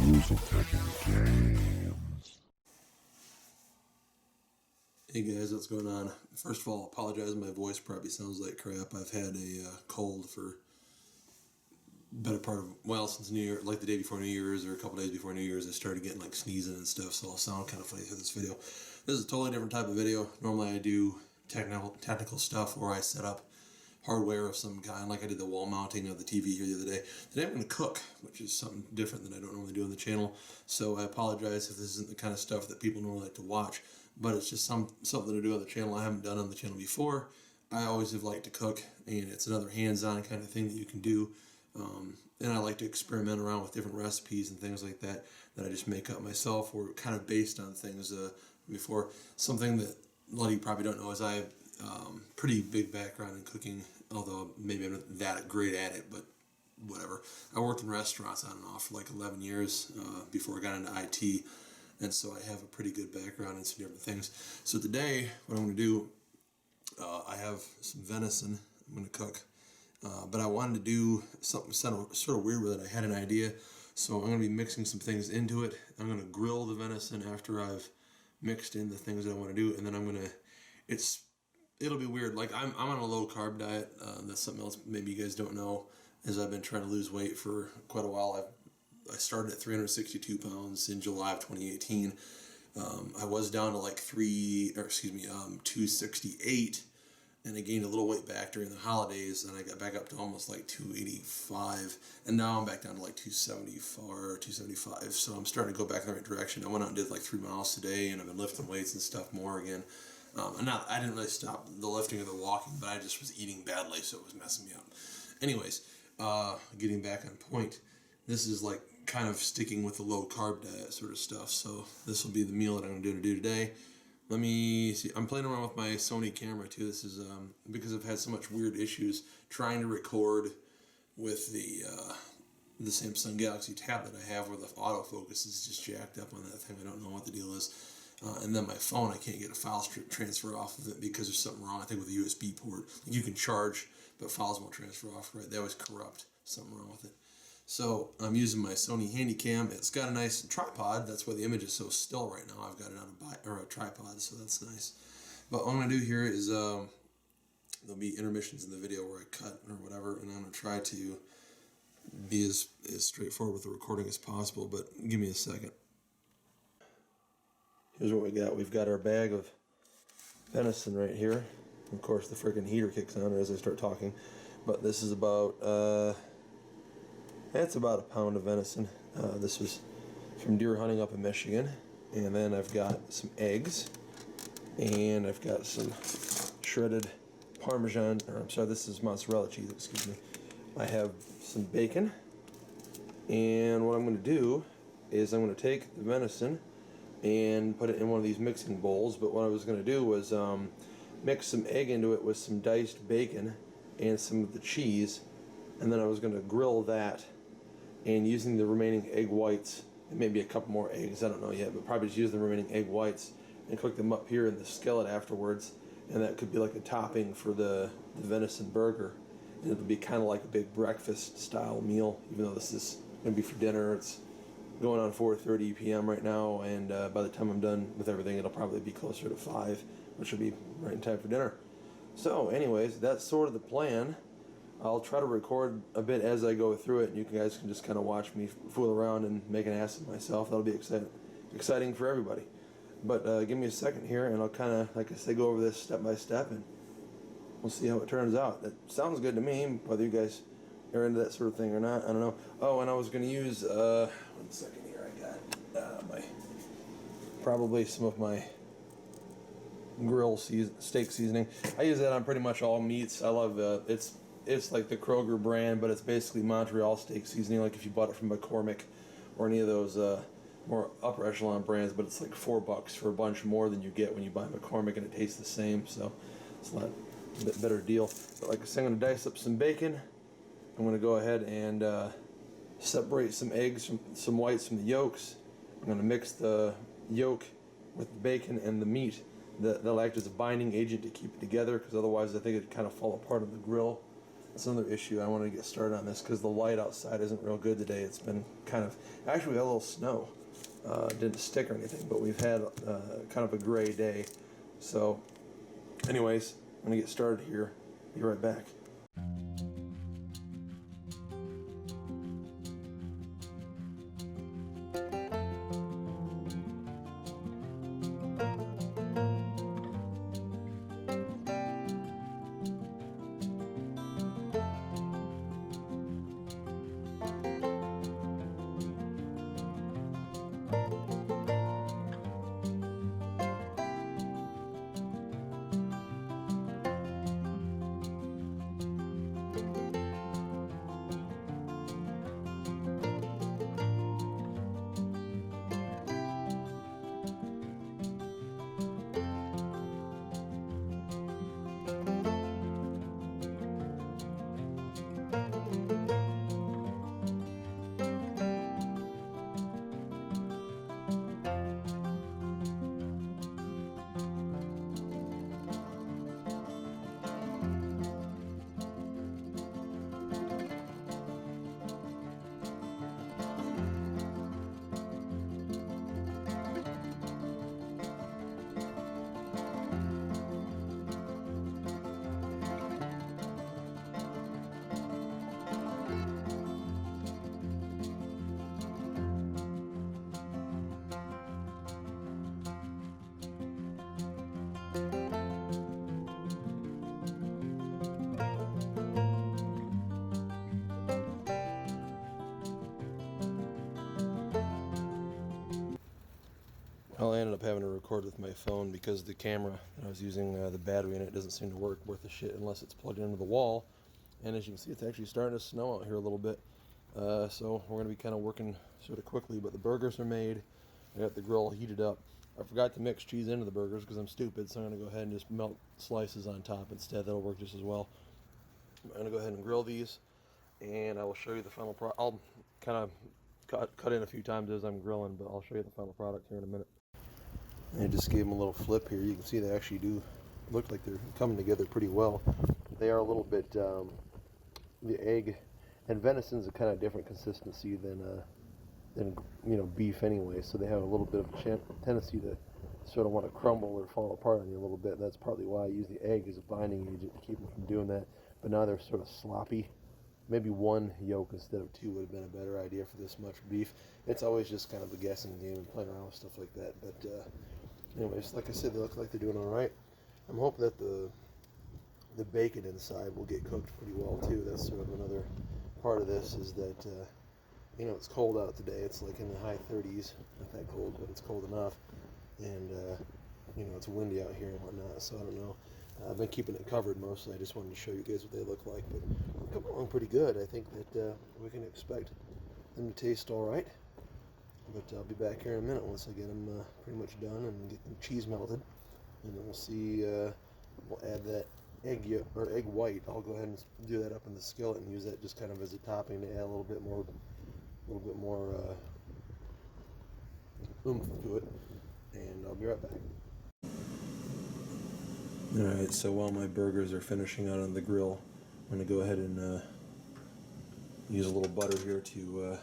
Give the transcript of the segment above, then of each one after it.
Who's attacking games? Hey guys, what's going on? First of all, apologize, my voice probably sounds like crap. I've had a cold for better part of, since New Year, like the day before New Year's or a couple days before New Year's. I started getting like sneezing and stuff, so I'll sound kind of funny through this video. This is a totally different type of video. Normally I do technical stuff where I set up hardware of some kind, like I did the wall mounting of the TV here the other day. Today I'm going to cook, which is something different than I don't normally do on the channel, so I apologize if this isn't the kind of stuff that people normally like to watch, but it's just something to do on the channel I haven't done on the channel before. I always have liked to cook, and it's another hands-on kind of thing that you can do, and I like to experiment around with different recipes and things like that I just make up myself, or kind of based on things before. Something that a lot of you probably don't know is I have pretty big background in cooking, although maybe I'm not that great at it, but whatever. I worked in restaurants on and off for like 11 years before I got into IT, and so I have a pretty good background in some different things. So today, what I'm going to do, I have some venison I'm going to cook, but I wanted to do something sort of weird with it. I had an idea, so I'm going to be mixing some things into it. I'm going to grill the venison after I've mixed in the things that I want to do, and then I'm going to, it'll be weird. Like I'm on a low carb diet. That's something else maybe you guys don't know, is I've been trying to lose weight for quite a while. I started at 362 pounds in July of 2018. I was down to like 268, and I gained a little weight back during the holidays, and I got back up to almost like 285, and now I'm back down to like 274 or 275. So I'm starting to go back in the right direction. I went out and did like 3 miles today, and I've been lifting weights and stuff more again. I didn't really stop the lifting or the walking, but I just was eating badly, so it was messing me up. Anyways, getting back on point, this is like kind of sticking with the low carb diet sort of stuff. So this will be the meal that I'm going to do today. Let me see. I'm playing around with my Sony camera too. This is because I've had so much weird issues trying to record with the Samsung Galaxy Tab that I have, where the autofocus is just jacked up on that thing. I don't know what the deal is. And then my phone, I can't get a file transfer off of it because there's something wrong, I think, with the USB port. Like you can charge, but files won't transfer off, right? They always corrupt. Something wrong with it. So I'm using my Sony Handycam. It's got a nice tripod. That's why the image is so still right now. I've got it on a tripod, so that's nice. But what I'm going to do here is there'll be intermissions in the video where I cut or whatever, and I'm going to try to be as straightforward with the recording as possible, but give me a second. Here's what we got. We've got our bag of venison right here. Of course, the freaking heater kicks on as I start talking. But this is about, it's about a pound of venison. This was from deer hunting up in Michigan. And then I've got some eggs. And I've got some shredded Parmesan, or I'm sorry, this is mozzarella cheese, excuse me. I have some bacon. And what I'm going to do is I'm going to take the venison and put it in one of these mixing bowls. But what I was going to do was mix some egg into it with some diced bacon and some of the cheese, and then I was going to grill that, and using the remaining egg whites, and maybe a couple more eggs, I don't know yet, but probably just use the remaining egg whites and cook them up here in the skillet afterwards, and that could be like a topping for the venison burger, and it'll be kind of like a big breakfast style meal, even though this is going to be for dinner. It's going on 4:30 p.m. right now, and by the time I'm done with everything, it'll probably be closer to 5, which will be right in time for dinner. So anyways, that's sort of the plan. I'll try to record a bit as I go through it, and you guys can just kind of watch me fool around and make an ass of myself. That'll be exciting for everybody. But give me a second here, and I'll kind of, like I say, go over this step by step, and we'll see how it turns out. It sounds good to me, whether you guys are into that sort of thing or not, I don't know. Oh, and I was going to use, 1 second here, I got probably some of my grill steak seasoning. I use that on pretty much all meats. I love it's like the Kroger brand, but it's basically Montreal steak seasoning, like if you bought it from McCormick or any of those more upper echelon brands, but it's like $4 for a bunch more than you get when you buy McCormick, and it tastes the same, so it's a bit better deal. But like I said, I'm going to dice up some bacon. I'm going to go ahead and separate some eggs, some whites from the yolks. I'm going to mix the yolk with the bacon and the meat. That'll act as a binding agent to keep it together, because otherwise I think it'd kind of fall apart on the grill. That's another issue. I want to get started on this because the light outside isn't real good today. It's been kind of, actually we had a little snow. Didn't stick or anything, but we've had kind of a gray day. So anyways, I'm going to get started here. Be right back. Well, I ended up having to record with my phone because the camera that I was using, the battery in it doesn't seem to work worth a shit unless it's plugged into the wall. And as you can see, it's actually starting to snow out here a little bit. So we're going to be kind of working sort of quickly, but the burgers are made. I got the grill heated up. I forgot to mix cheese into the burgers because I'm stupid, so I'm going to go ahead and just melt slices on top instead. That'll work just as well. I'm going to go ahead and grill these, and I will show you the final product. I'll kind of cut in a few times as I'm grilling, but I'll show you the final product here in a minute. I just gave them a little flip here. You can see they actually do look like they're coming together pretty well. They are a little bit, the egg and venison's a kind of different consistency than beef anyway, so they have a little bit of a tendency to sort of want to crumble or fall apart on you a little bit. That's partly why I use the egg as a binding agent to keep them from doing that. But now they're sort of sloppy. Maybe one yolk instead of two would have been a better idea for this much beef. It's always just kind of a guessing game and playing around with stuff like that. But anyways, like I said, they look like they're doing all right. I'm hoping that the bacon inside will get cooked pretty well too. That's sort of another part of this, is that it's cold out today. It's like in the high 30s. Not that cold, but it's cold enough. And it's windy out here and whatnot. So I don't know. I've been keeping it covered mostly. I just wanted to show you guys what they look like. But they're coming along pretty good. I think that we can expect them to taste all right. But I'll be back here in a minute once I get them pretty much done and get the cheese melted. And then we'll see, we'll add that egg white. I'll go ahead and do that up in the skillet and use that just kind of as a topping to add a little bit more oomph to it. And I'll be right back. Alright, so while my burgers are finishing out on the grill, I'm going to go ahead and use a little butter here to,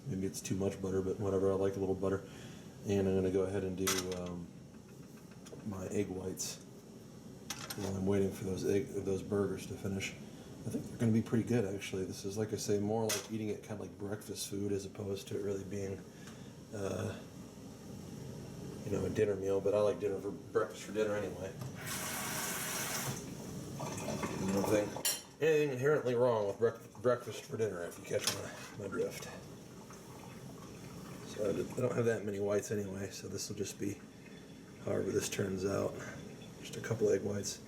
maybe it's too much butter, but whatever, I like a little butter. And I'm going to go ahead and do my egg whites while I'm waiting for those burgers to finish. I think they're going to be pretty good, actually. This is, like I say, more like eating it kind of like breakfast food as opposed to it really being a dinner meal, but I like breakfast for dinner anyway. Anything inherently wrong with breakfast for dinner, if you catch my drift. So I don't have that many whites anyway, so this will just be however this turns out. Just a couple egg whites.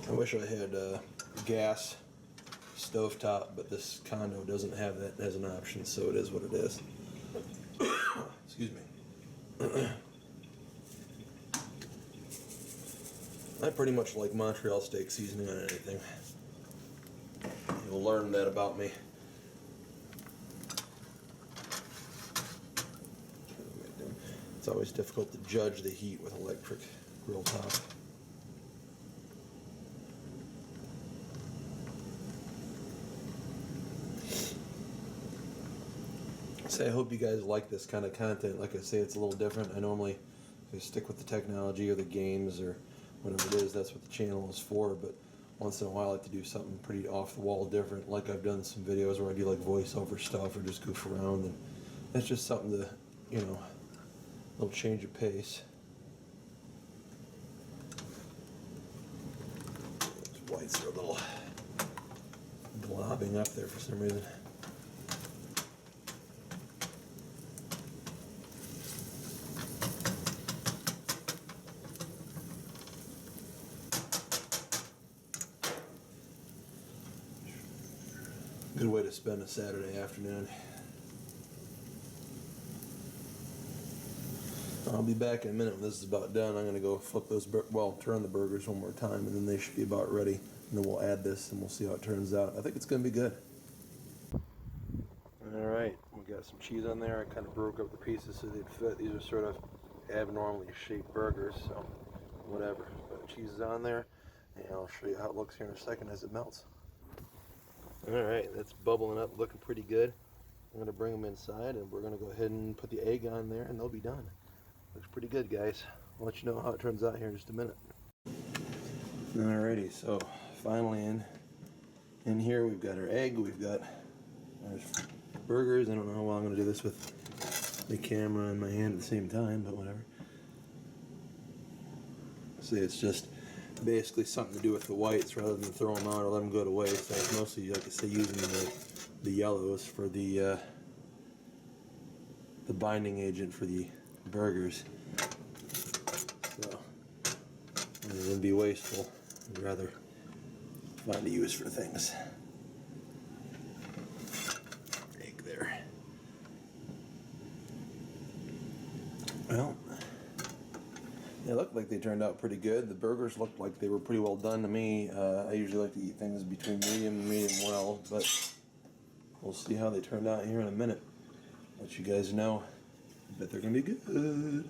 I wish I had gas stovetop, but this condo doesn't have that as an option, so it is what it is. Excuse me. I pretty much like Montreal steak seasoning on anything. You'll learn that about me. It's always difficult to judge the heat with electric grill top. So I hope you guys like this kind of content. Like I say, it's a little different. I normally stick with the technology or the games or whatever it is. That's what the channel is for. But once in a while, I like to do something pretty off the wall different. Like I've done some videos where I do like voiceover stuff or just goof around, and that's just something to, you know, a little change of pace. Those whites are a little globbing up there for some reason. Good way to spend a Saturday afternoon. I'll be back in a minute when this is about done. I'm going to go flip those, turn the burgers one more time, and then they should be about ready. And then we'll add this, and we'll see how it turns out. I think it's going to be good. All right, we got some cheese on there. I kind of broke up the pieces so they'd fit. These are sort of abnormally shaped burgers, so whatever. But cheese is on there, and I'll show you how it looks here in a second as it melts. Alright, that's bubbling up, looking pretty good. I'm going to bring them inside, and we're going to go ahead and put the egg on there, and they'll be done. Looks pretty good, guys. I'll let you know how it turns out here in just a minute. Alrighty, so finally in here we've got our egg, we've got our burgers. I don't know how well I'm going to do this with the camera in my hand at the same time, but whatever. See, it's just basically something to do with the whites rather than throw them out or let them go to waste. I was mostly, like I say, using the yellows for the binding agent for the burgers. So rather than be wasteful, I'd rather find a use for things. Egg there. Well, they looked like they turned out pretty good. The burgers looked like they were pretty well done to me. I usually like to eat things between medium and medium well, but we'll see how they turned out here in a minute. Let you guys know. I bet they're gonna be good.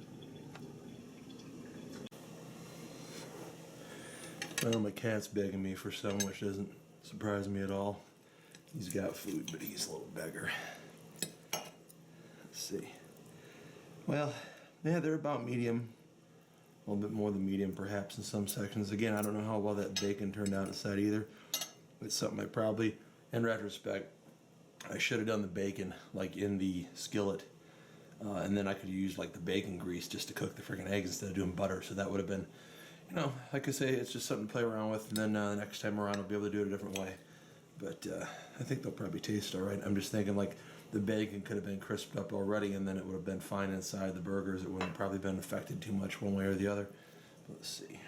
Well, my cat's begging me for some, which doesn't surprise me at all. He's got food, but he's a little beggar. Let's see. Well, yeah, they're about medium. A little bit more than medium, perhaps, in some sections. Again, I don't know how well that bacon turned out inside either. It's something I probably, in retrospect, I should have done the bacon like in the skillet, and then I could use like the bacon grease just to cook the freaking eggs instead of doing butter. So that would have been, you know, like I say, it's just something to play around with, and then the next time around I'll be able to do it a different way. But I think they'll probably taste all right. I'm just thinking like the bacon could have been crisped up already, and then it would have been fine inside the burgers. It wouldn't have probably been affected too much one way or the other. But let's see.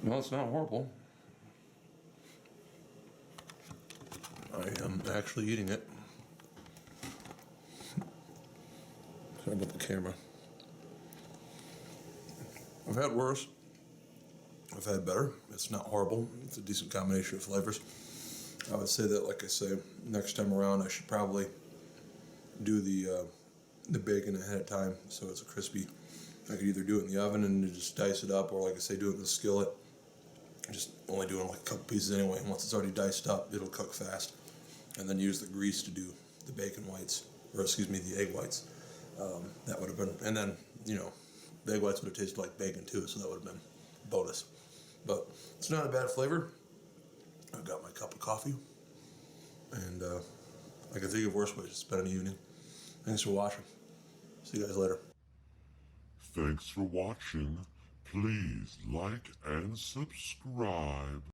Well, it's not horrible. I am actually eating it. Sorry about the camera. I've had worse. I've had better. It's not horrible. It's a decent combination of flavors. I would say that, like I say, next time around I should probably do the bacon ahead of time so it's a crispy. I could either do it in the oven and just dice it up, or like I say, do it in the skillet. Just only doing like a couple pieces anyway. And once it's already diced up, it'll cook fast. And then use the grease to do the bacon whites, or excuse me, the egg whites. That would have been, and then, you know, the egg whites would have tasted like bacon too, so that would have been bonus. But it's not a bad flavor. I've got my cup of coffee, and I can think of worse ways to spend an evening. Thanks for watching. See you guys later. Thanks for watching. Please like and subscribe.